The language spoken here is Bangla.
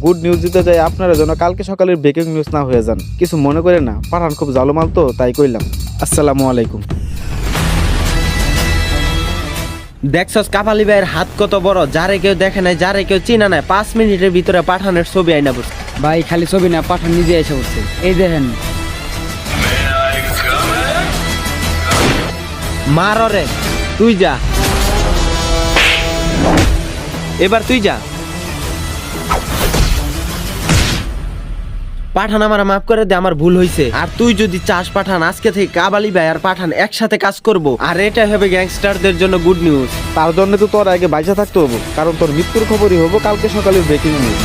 গুড নিউজ দিতে যাই আপনারা যেন কালকে সকালের ব্রেকিং নিউজ না হয়ে যান। কিছু মনে করে না, পাঠান খুব জালোমাল তো তাই কইলাম। আসসালামু আলাইকুম। দেখছস কাপালি ভাইয়ের হাত কত বড়, যারে কেউ দেখে নাই, যারে কেউ চিনা নাই, 5 মিনিটের ভিতরে পাঠানের ছবি আইনা বসে। ভাই খালি ছবি না, পাঠান নিজে এসে উঠছে। এই দেখেন মার রে, তুই যা, এবার তুই যা। পাঠান আমার মাফ করে দে, আমার ভুল হয়েছে। আর তুই যদি চাস পাঠান, আজকে থেকে কাবালি ভাই আর পাঠান একসাথে কাজ করব, আর এটা হবে গ্যাংস্টারদের জন্য গুড নিউজ। তার জন্য তো তোর আগে বাইসা থাকতে হবো, কারণ তোর মৃত্যুর খবরই হবো কালকে সকালের ব্রেকিং নিউজ।